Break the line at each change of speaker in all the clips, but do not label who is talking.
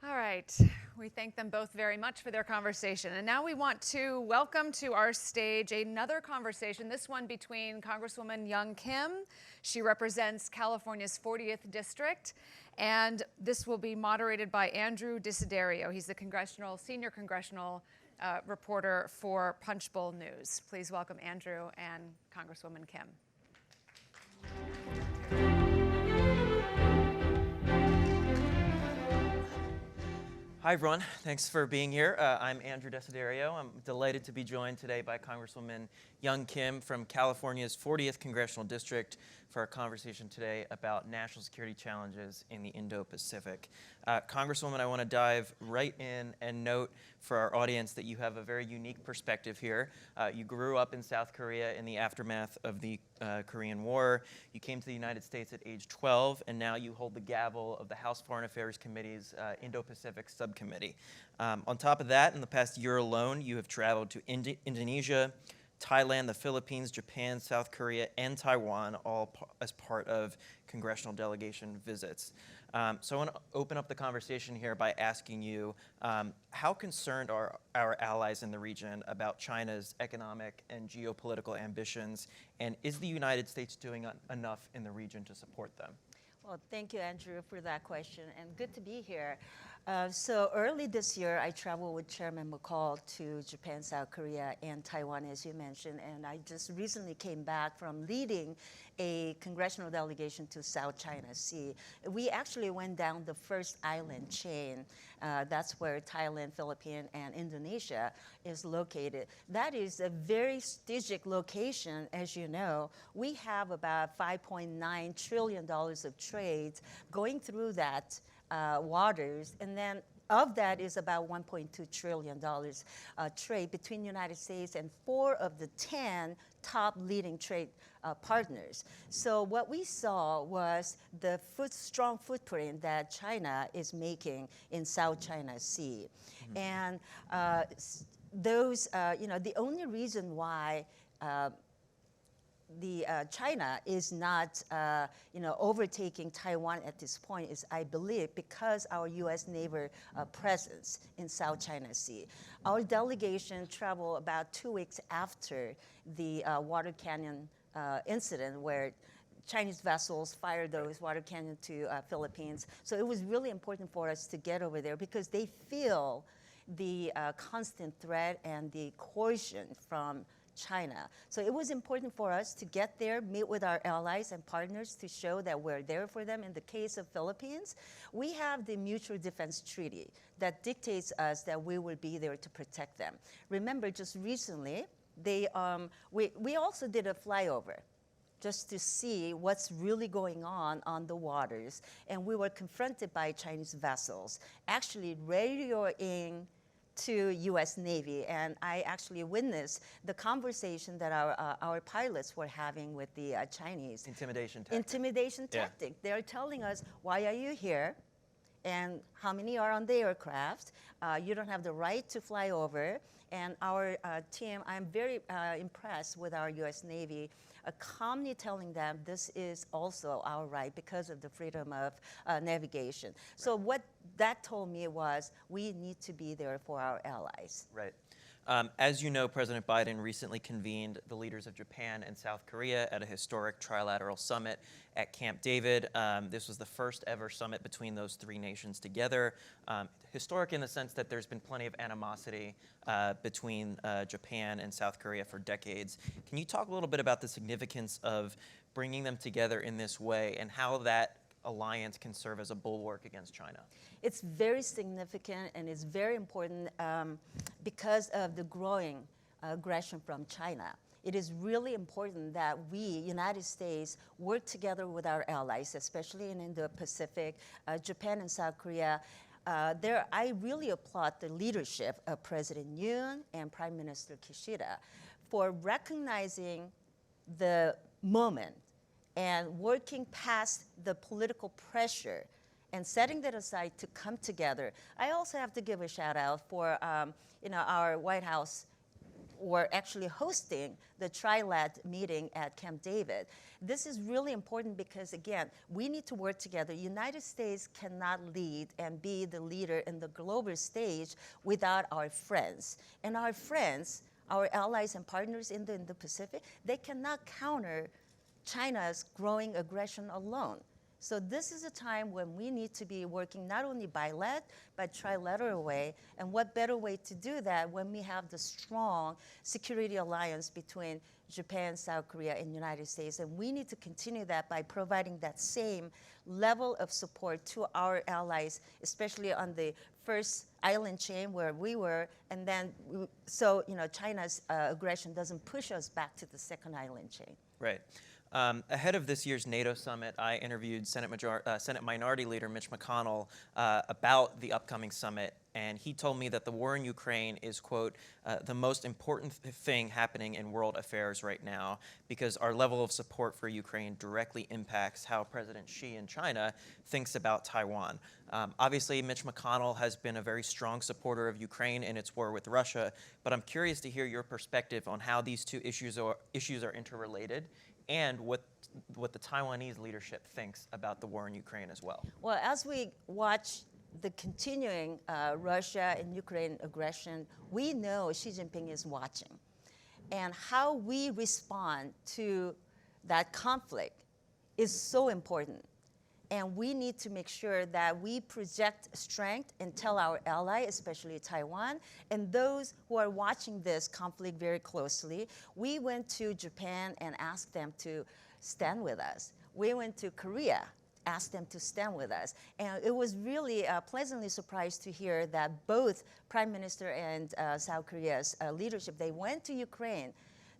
All right, we thank them both very much for their conversation. And now we want to welcome to our stage another conversation, this one between Congresswoman Young Kim. She represents California's 40th District, and this will be moderated by Andrew Desiderio. He's the senior congressional reporter for Punchbowl News. Please welcome Andrew and Congresswoman Kim.
Hi, everyone. Thanks for being here. I'm Andrew Desiderio. I'm delighted to be joined today by Congresswoman Young Kim from California's 40th Congressional District for our conversation today about national security challenges in the Indo-Pacific. Congresswoman, I want to dive right in and note for our audience that you have a very unique perspective here. You grew up in South Korea in the aftermath of the Korean War. You came to the United States at age 12, and now you hold the gavel of the House Foreign Affairs Committee's Indo-Pacific Subcommittee. On top of that, in the past year alone, you have traveled to Indonesia, Thailand, the Philippines, Japan, South Korea, and Taiwan, all as part of congressional delegation visits. So I want to open up the conversation here by asking you, how concerned are our allies in the region about China's economic and geopolitical ambitions, and is the United States doing enough in the region to support them?
Well, thank you, Andrew, for that question, and good to be here. So early this year, I traveled with Chairman McCall to Japan, South Korea, and Taiwan, as you mentioned, and I just recently came back from leading a congressional delegation to South China Sea. We actually went down the first island chain. That's where Thailand, Philippines, and Indonesia is located. That is a very strategic location, as you know. We have about $5.9 trillion of trade going through that waters, and then of that is about $1.2 trillion trade between the United States and 4 of the 10 top leading trade partners. So what we saw was the strong footprint that China is making in South China Sea. Mm-hmm. And the only reason why China is not, overtaking Taiwan at this point is, I believe, because our U.S. naval presence in South China Sea. Our delegation traveled about 2 weeks after the water cannon incident where Chinese vessels fired those water cannons to Philippines. So it was really important for us to get over there because they feel the constant threat and the coercion from China. So it was important for us to get there, meet with our allies and partners to show that we're there for them. In the case of Philippines, we have the Mutual Defense Treaty that dictates us that we will be there to protect them. Remember, just recently, we also did a flyover just to see what's really going on the waters. And we were confronted by Chinese vessels actually radioing to U.S. Navy, and I actually witnessed the conversation that our pilots were having with the Chinese.
Intimidation tactic.
Intimidation tactic. They're telling us, why are you here? And how many are on the aircraft? You don't have the right to fly over. And our team, I'm very impressed with our U.S. Navy, calmly telling them this is also our right because of the freedom of navigation. Right. So what that told me was we need to be there for our allies.
Right. As you know, President Biden recently convened the leaders of Japan and South Korea at a historic Trilateral Summit at Camp David. This was the first ever summit between those 3 nations together. Historic in the sense that there's been plenty of animosity between Japan and South Korea for decades. Can you talk a little bit about the significance of bringing them together in this way and how that alliance can serve as a bulwark against China?
It's very significant and it's very important because of the growing aggression from China. It is really important that we, United States, work together with our allies, especially in Indo-Pacific, Japan and South Korea. I really applaud the leadership of President Yoon and Prime Minister Kishida for recognizing the moment and working past the political pressure and setting that aside to come together. I also have to give a shout out for our White House or actually hosting the Trilat meeting at Camp David. This is really important because, again, we need to work together. United States cannot lead and be the leader in the global stage without our friends. And our friends, our allies and partners in the Indo-Pacific, they cannot counter China's growing aggression alone. So this is a time when we need to be working not only bilateral, but trilateral way. And what better way to do that when we have the strong security alliance between Japan, South Korea, and United States. And we need to continue that by providing that same level of support to our allies, especially on the first island chain where we were, and then so China's aggression doesn't push us back to the second island chain.
Right. Ahead of this year's NATO summit, I interviewed Senate Minority Leader Mitch McConnell about the upcoming summit, and he told me that the war in Ukraine is, quote, the most important thing happening in world affairs right now because our level of support for Ukraine directly impacts how President Xi in China thinks about Taiwan. Obviously, Mitch McConnell has been a very strong supporter of Ukraine in its war with Russia, but I'm curious to hear your perspective on how these two issues are interrelated and what the Taiwanese leadership thinks about the war in Ukraine as well.
Well, as we watch the continuing Russia and Ukraine aggression, we know Xi Jinping is watching. And how we respond to that conflict is so important. And we need to make sure that we project strength and tell our ally, especially Taiwan, and those who are watching this conflict very closely. We went to Japan and asked them to stand with us. We went to Korea, asked them to stand with us. And it was really pleasantly surprised to hear that both Prime Minister and South Korea's leadership, they went to Ukraine.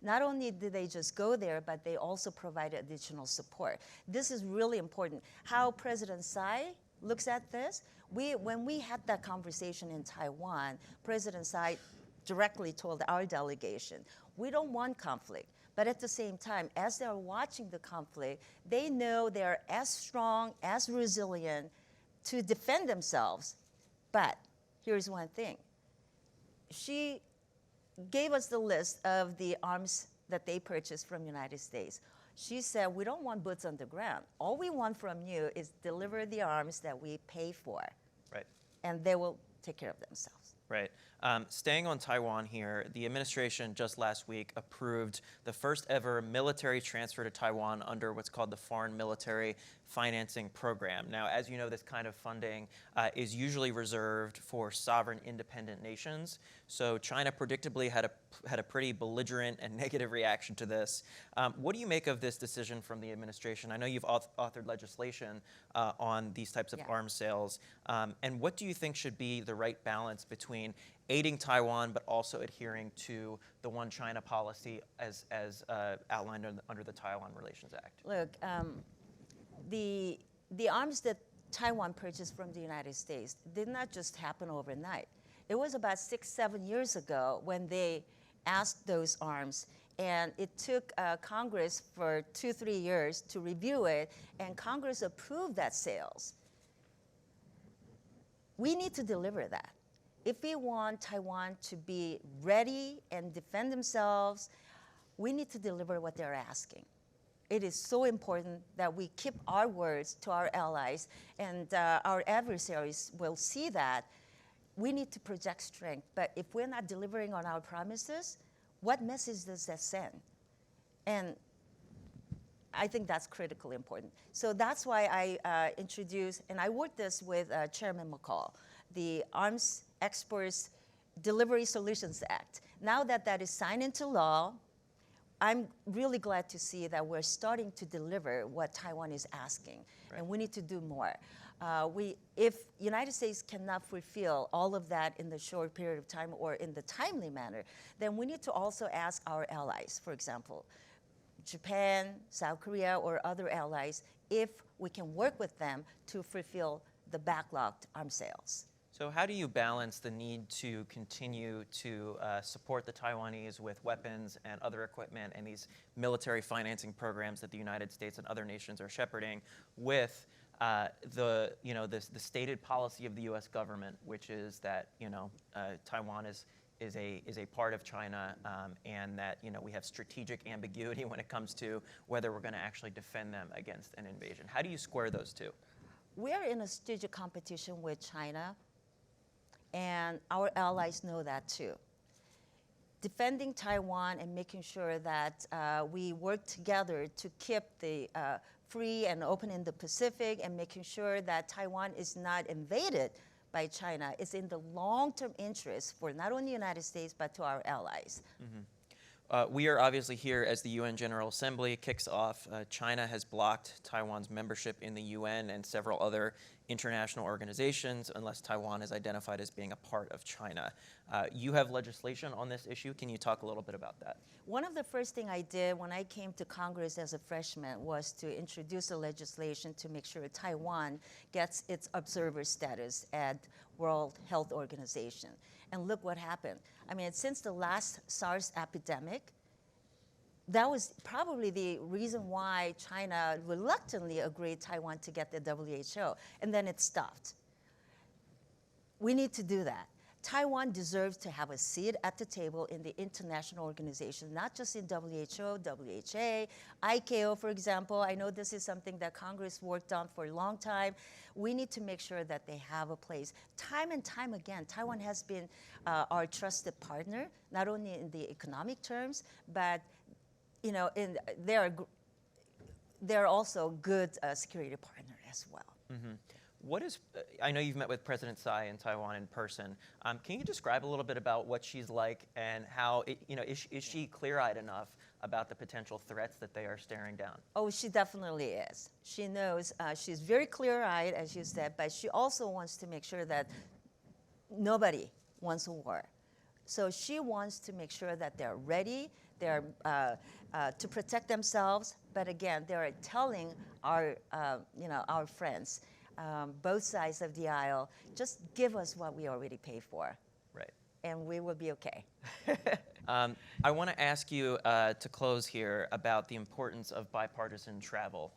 Not only did they just go there, but they also provided additional support. This is really important. How President Tsai looks at this, when we had that conversation in Taiwan, President Tsai directly told our delegation, we don't want conflict. But at the same time, as they're watching the conflict, they know they're as strong, as resilient to defend themselves. But here's one thing. She gave us the list of the arms that they purchased from the United States. She said, we don't want boots on the ground. All we want from you is deliver the arms that we pay for.
Right.
And they will take care of themselves.
Right. Staying on Taiwan here, the administration just last week approved the first ever military transfer to Taiwan under what's called the Foreign Military Financing Program. Now, as you know, this kind of funding is usually reserved for sovereign independent nations. So China predictably had a pretty belligerent and negative reaction to this. What do you make of this decision from the administration? I know you've authored legislation on these types of arms sales. And what do you think should be the right balance between aiding Taiwan but also adhering to the One China policy as outlined under the Taiwan Relations Act?
Look, the arms that Taiwan purchased from the United States did not just happen overnight. It was about 6-7 years ago when they asked those arms, and it took Congress for 2-3 years to review it, and Congress approved that sales. We need to deliver that. If we want Taiwan to be ready and defend themselves, we need to deliver what they're asking. It is so important that we keep our words to our allies, and our adversaries will see that. We need to project strength, but if we're not delivering on our promises, what message does that send? And I think that's critically important. So that's why I introduced, and I worked this with Chairman McCall, the Arms Exports Delivery Solutions Act. Now that that is signed into law, I'm really glad to see that we're starting to deliver what Taiwan is asking, right. And we need to do more. If United States cannot fulfill all of that in the short period of time or in the timely manner, then we need to also ask our allies, for example, Japan, South Korea, or other allies, if we can work with them to fulfill the backlogged arms sales.
So how do you balance the need to continue to support the Taiwanese with weapons and other equipment and these military financing programs that the United States and other nations are shepherding with the stated policy of the U.S. government, which is that Taiwan is is a part of China, and that we have strategic ambiguity when it comes to whether we're going to actually defend them against an invasion. How do you square those two?
We're in a strategic competition with China, and our allies know that too. Defending Taiwan and making sure that we work together to keep the free and open Indo-Pacific, and making sure that Taiwan is not invaded by China is in the long-term interest for not only the United States, but to our allies.
Mm-hmm. We are obviously here as the UN General Assembly kicks off. China has blocked Taiwan's membership in the UN and several other international organizations unless Taiwan is identified as being a part of China. You have legislation on this issue. Can you talk a little bit about that?
One of the first things I did when I came to Congress as a freshman was to introduce a legislation to make sure Taiwan gets its observer status at World Health Organization. And look what happened. I mean, since the last SARS epidemic, that was probably the reason why China reluctantly agreed Taiwan to get the WHO, and then it stopped. We need to do that. Taiwan deserves to have a seat at the table in the international organizations, not just in WHO, WHA, ICAO, for example. I know this is something that Congress worked on for a long time. We need to make sure that they have a place. Time and time again, Taiwan has been our trusted partner, not only in the economic terms, but they're also good security partner as well.
Mm-hmm. I know you've met with President Tsai in Taiwan in person. Can you describe a little bit about what she's like and how, is she clear-eyed enough about the potential threats that they are staring down?
Oh, she definitely is. She knows, she's very clear-eyed, as you said, but she also wants to make sure that nobody wants a war. So she wants to make sure that they're ready, they're to protect themselves, but again, they're telling our friends, both sides of the aisle, just give us what we already pay for.
Right.
And we will be okay.
I want to ask you to close here about the importance of bipartisan travel.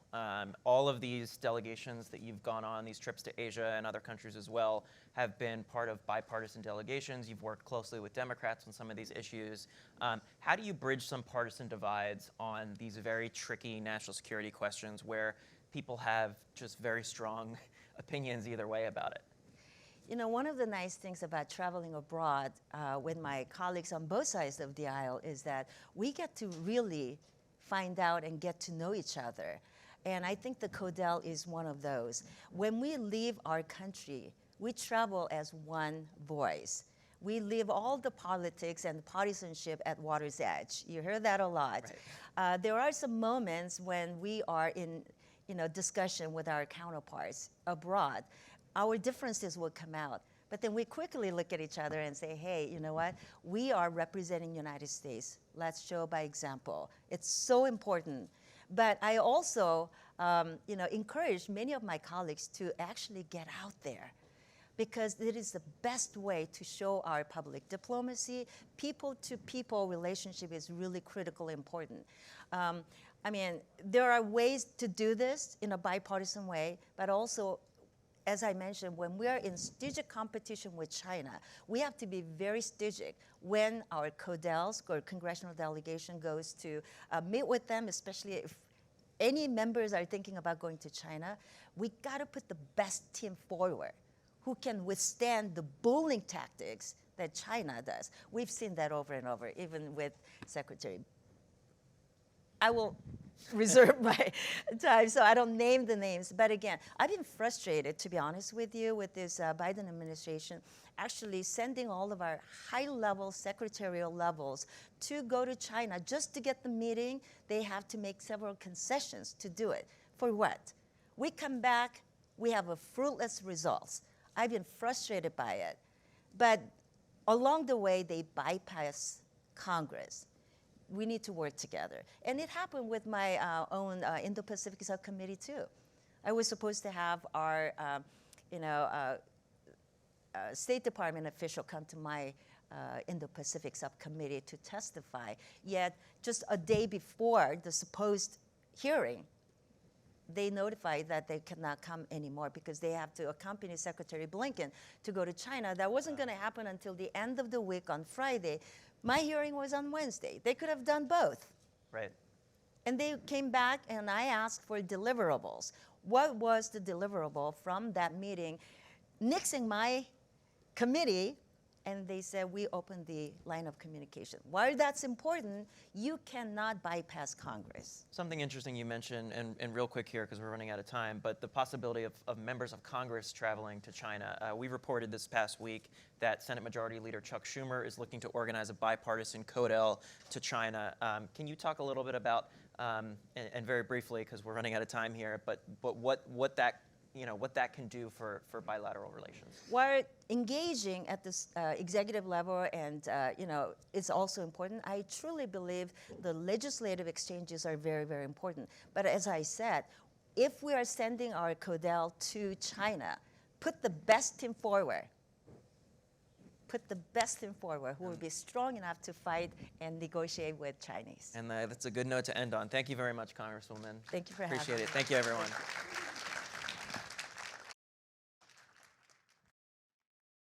All of these delegations that you've gone on, these trips to Asia and other countries as well, have been part of bipartisan delegations. You've worked closely with Democrats on some of these issues. How do you bridge some partisan divides on these very tricky national security questions where people have just very strong opinions either way about it?
One of the nice things about traveling abroad with my colleagues on both sides of the aisle is that we get to really find out and get to know each other. And I think the Codel is one of those. When we leave our country, we travel as one voice. We leave all the politics and partisanship at water's edge. You hear that a lot. Right. There are some moments when we are in discussion with our counterparts abroad. Our differences will come out. But then we quickly look at each other and say, hey, you know what? We are representing the United States. Let's show by example. It's so important. But I also encourage many of my colleagues to actually get out there, because it is the best way to show our public diplomacy. People-to-people relationship is really critically important. There are ways to do this in a bipartisan way, but also, as I mentioned, when we are in strategic competition with China, we have to be very strategic when our Codels or congressional delegation goes to meet with them, especially if any members are thinking about going to China. We got to put the best team forward who can withstand the bullying tactics that China does. We've seen that over and over, even with Secretary. I will reserve my time so I don't name the names. But again, I've been frustrated, to be honest with you, with this Biden administration actually sending all of our high-level secretarial levels to go to China just to get the meeting. They have to make several concessions to do it. For what? We come back, we have a fruitless results. I've been frustrated by it. But along the way, they bypass Congress. We need to work together. And it happened with my own Indo-Pacific subcommittee too. I was supposed to have our State Department official come to my Indo-Pacific subcommittee to testify. Yet just a day before the supposed hearing, they notified that they cannot come anymore because they have to accompany Secretary Blinken to go to China. That wasn't going to happen until the end of the week on Friday. My hearing was on Wednesday. They could have done both.
Right.
And they came back and I asked for deliverables. What was the deliverable from that meeting? Nixing my committee, and they said we opened the line of communication. Why that's important, you cannot bypass Congress.
Something interesting you mentioned, and real quick here because we're running out of time, but the possibility of members of Congress traveling to China. We reported this past week that Senate Majority Leader Chuck Schumer is looking to organize a bipartisan Codel to China. Can you talk a little bit about, and very briefly because we're running out of time here, but what that can do for bilateral relations?
We're engaging at this executive level, and it's also important. I truly believe the legislative exchanges are very, very important. But as I said, if we are sending our Codel to China, put the best team forward. Put the best team forward who will be strong enough to fight and negotiate with Chinese.
And that's a good note to end on. Thank you very much, Congresswoman.
Thank you for having me.
Appreciate it. Thank you, everyone.